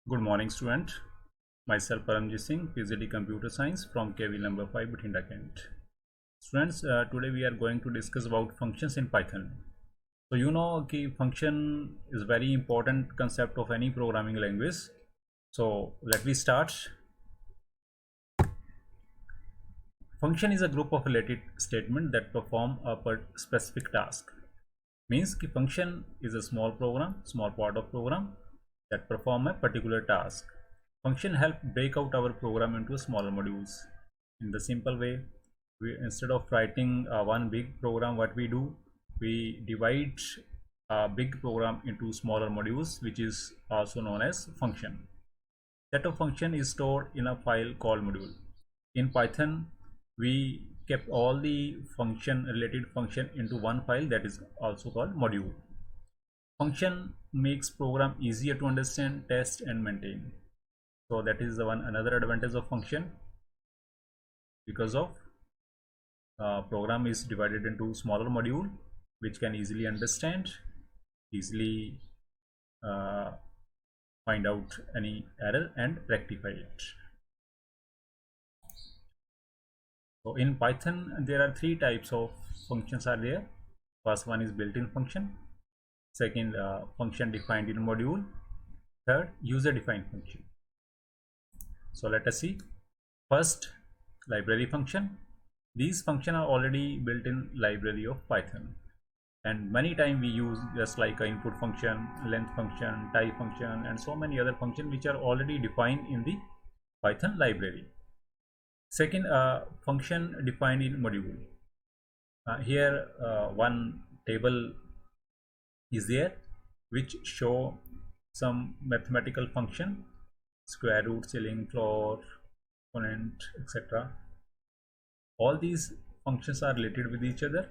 Good morning, student. Myself Paramjit Singh, PhD Computer Science from KV number 5, Bathinda, Kent. Students, today we are going to discuss about functions in Python. So you know कि function is very important concept of any programming language. So let me start. Function is a group of related statements that perform a specific task. Means कि function is a small part of program that perform a particular task. Function help break out our program into smaller modules. In the simple way, instead of writing one big program, what we do, we divide a big program into smaller modules, which is also known as function. Set of function is stored in a file called module. In Python, we kept all the related function into one file that is also called module. Function makes program easier to understand, test and maintain. So that is the another advantage of function, because of program is divided into smaller module which can easily understand, easily find out any error and rectify it. So in Python there are three types of functions are there. First one is built-in function, second function defined in module, third user defined function. So let us see. First, library function. These functions are already built in library of Python, and many times we use just like a input function, length function, type function and so many other functions which are already defined in the Python library. Second, function defined in module. Here one table is there which show some mathematical function, square root, ceiling, floor, exponent, etc. All these functions are related with each other,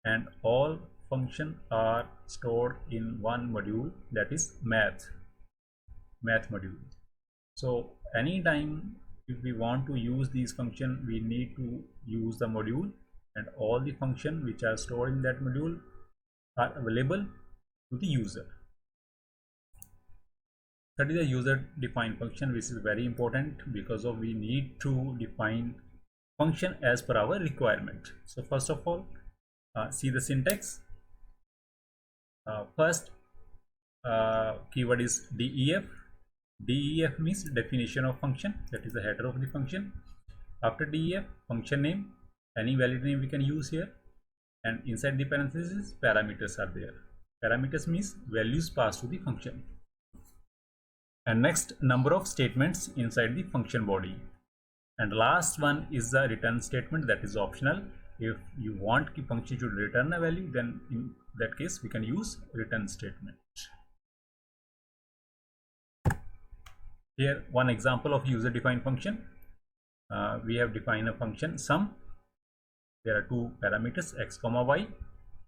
and all functions are stored in one module, that is math module. So anytime if we want to use these functions, we need to use the module, and all the functions which are stored in that module are available to the user. That is a user defined function, which is very important because of we need to define function as per our requirement. So first of all, see the syntax. First keyword is def. Def means definition of function, that is the header of the function. After def, function name, any valid name we can use here, and inside the parentheses parameters are there. Parameters means values passed to the function. And next, number of statements inside the function body. And last one is the return statement, that is optional. If you want the function should return a value, then in that case we can use return statement. Here one example of user defined function. We have defined a function sum. There are two parameters x comma y,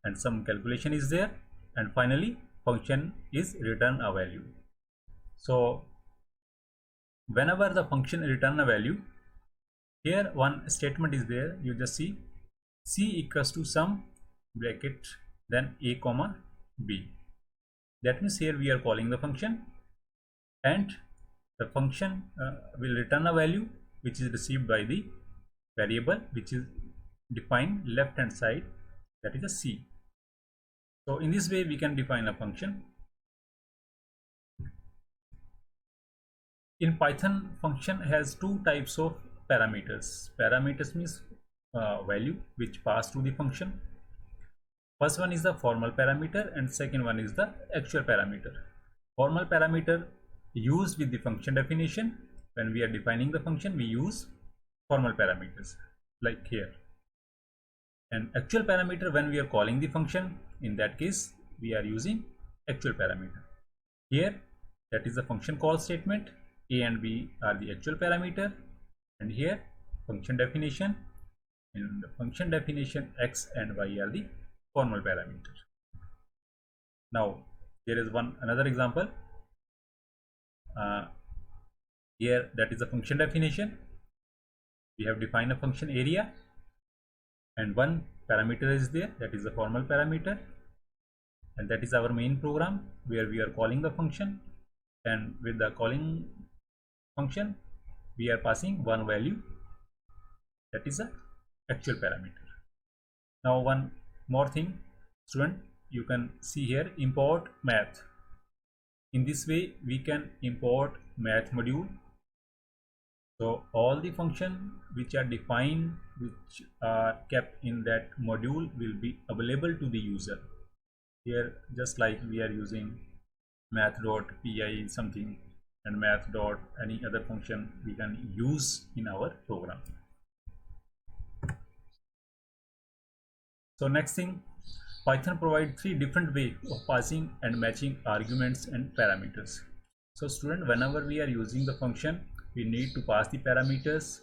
and some calculation is there, and finally function is return a value. So whenever the function return a value, here one statement is there, you just see c equals to sum bracket then a comma b. That means here we are calling the function, and the function will return a value which is received by the variable which is defined left hand side, that is a c. So in this way we can define a function. In Python, function has two types of parameters. Parameters means value which pass to the function. First one is the formal parameter, and second one is the actual parameter. Formal parameter used with the function definition. When we are defining the function, we use formal parameters like here. And actual parameter, when we are calling the function, in that case we are using actual parameter. Here that is the function call statement. A and b are the actual parameter, and here function definition. In the function definition, x and y are the formal parameter. Now there is another example. Here that is the function definition. We have defined a function area, and one parameter is there, that is the formal parameter, and that is our main program where we are calling the function. and with the calling function we are passing one value, that is a actual parameter. Now one more thing, student, you can see here import math. In this way we can import math module. So all the functions which are defined, which are kept in that module, will be available to the user. Here just like we are using math.py something and math dot any other function we can use in our program. So next thing, Python provides three different ways of passing and matching arguments and parameters. So student, whenever we are using the function, we need to pass the parameters,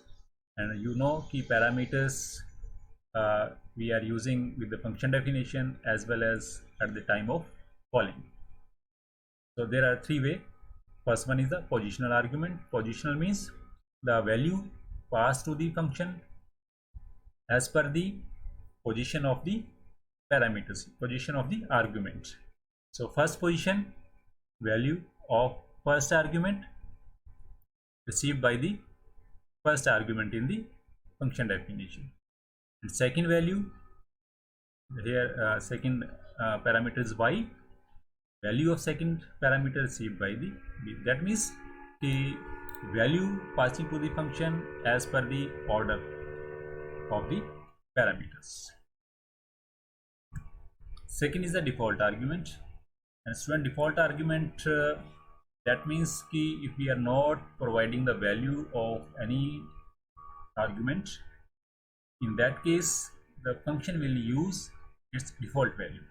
and you know key parameters we are using with the function definition as well as at the time of calling. So there are three ways. First one is the positional argument. Positional means the value passed to the function as per the position of the parameters, position of the argument. So first position, value of first argument received by the first argument in the function definition. And second value, here second parameter is y, value of second parameter received by the b. That means the value passing to the function as per the order of the parameters. Second is the default argument. And student, default argument that means if we are not providing the value of any argument, in that case the function will use its default value.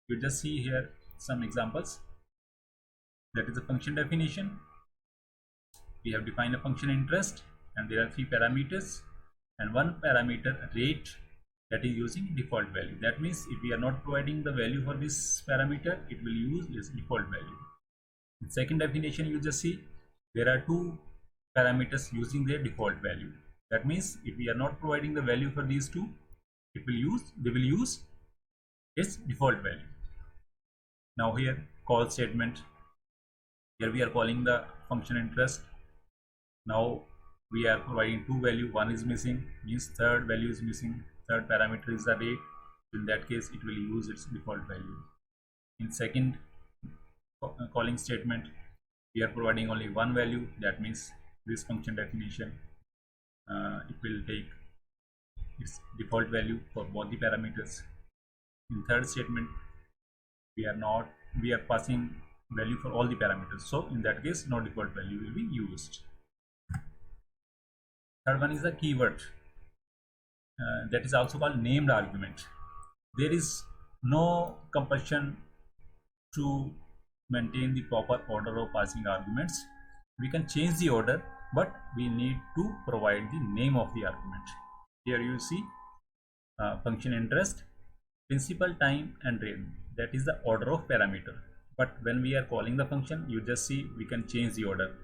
You just see here some examples. That is the function definition. We have defined a function interest and there are three parameters and one parameter rate that is using default value. That means if we are not providing the value for this parameter, it will use its default value. In second definition, you just see there are two parameters using their default value. That means if we are not providing the value for these two, they will use its default value. Now here call statement, here we are calling the function interest. Now we are providing two value, one is missing, means third value is missing, third parameter is the rate. In that case it will use its default value. In second calling statement, we are providing only one value, that means this function definition it will take its default value for both the parameters. In third statement, we are passing value for all the parameters, so in that case no default value will be used. Third one is the keyword, that is also called named argument. There is no compulsion to maintain the proper order of passing arguments. We can change the order, but we need to provide the name of the argument. Here you see function interest, principal, time and rate, that is the order of parameter. But when we are calling the function, you just see we can change the order.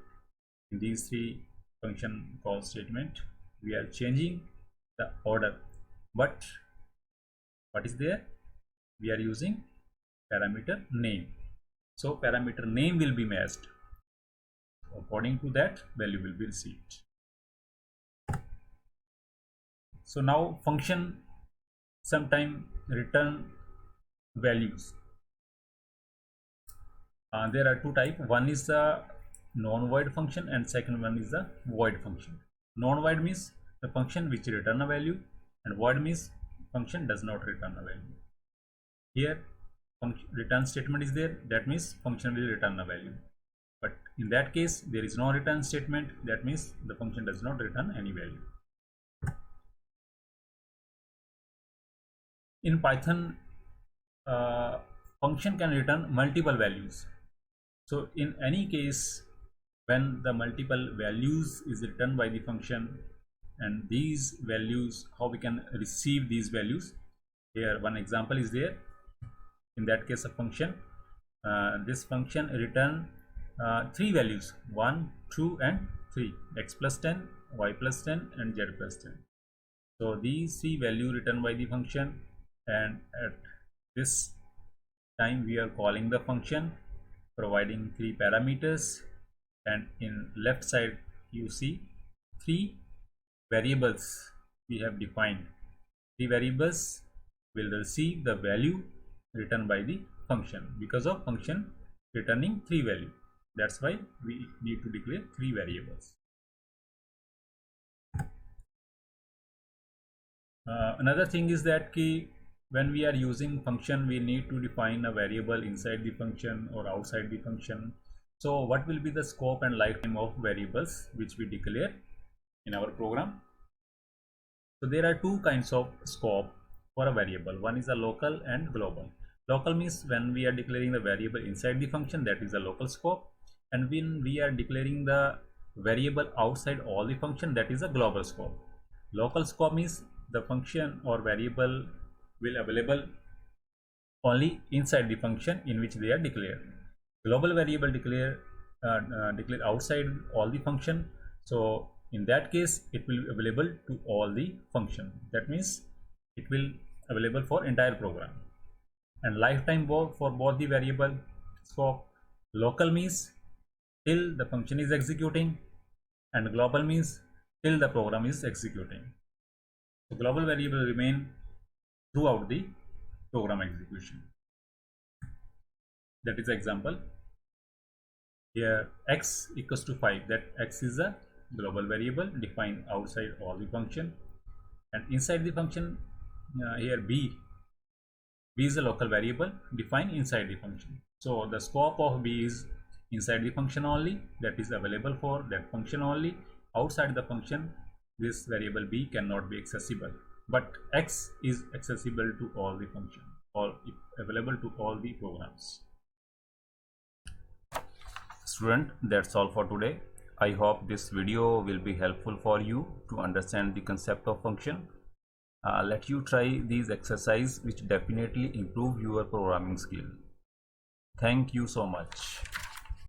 In these three function call statement, we are changing the order, but what is there? We are using parameter name. So parameter name will be matched. According to that, value will be received. So now function sometime return values. There are two types. One is the non-void function and second one is the void function. Non-void means the function which return a value, and void means function does not return a value. Here return statement is there, that means function will return a value. But in that case there is no return statement, that means the function does not return any value. In Python, function can return multiple values. So in any case, when the multiple values is returned by the function, and these values, how we can receive these values, here one example is there. In that case of function, this function return three values, 1, 2 and 3, x plus 10, y plus 10 and z plus 10. So these three value returned by the function, and at this time we are calling the function, providing three parameters and in left side you see three variables we have defined. Three variables will receive the value returned by the function because of function returning three value. That's why we need to declare three variables. Another thing is that when we are using function, we need to define a variable inside the function or outside the function. So what will be the scope and lifetime of variables which we declare in our program? So there are two kinds of scope for a variable. One is a local and global. Local means when we are declaring the variable inside the function, that is a local scope, and when we are declaring the variable outside all the function, that is a global scope. Local scope means the function or variable will available only inside the function in which they are declared. Global variable declare outside all the function. So in that case, it will be available to all the function. That means it will available for entire program. And lifetime for both the variable scope. Local means till the function is executing, and global means till the program is executing. So global variable remain throughout the program execution. That is example. Here x equals to 5, that x is a global variable defined outside all the function, and inside the function here b is a local variable defined inside the function. So the scope of b is inside the function only, that is available for that function only. Outside the function, this variable b cannot be accessible, but x is accessible to all the function or available to all the programs. Student, that's all for today. I hope this video will be helpful for you to understand the concept of function. Let you try these exercises which definitely improve your programming skill. Thank you so much.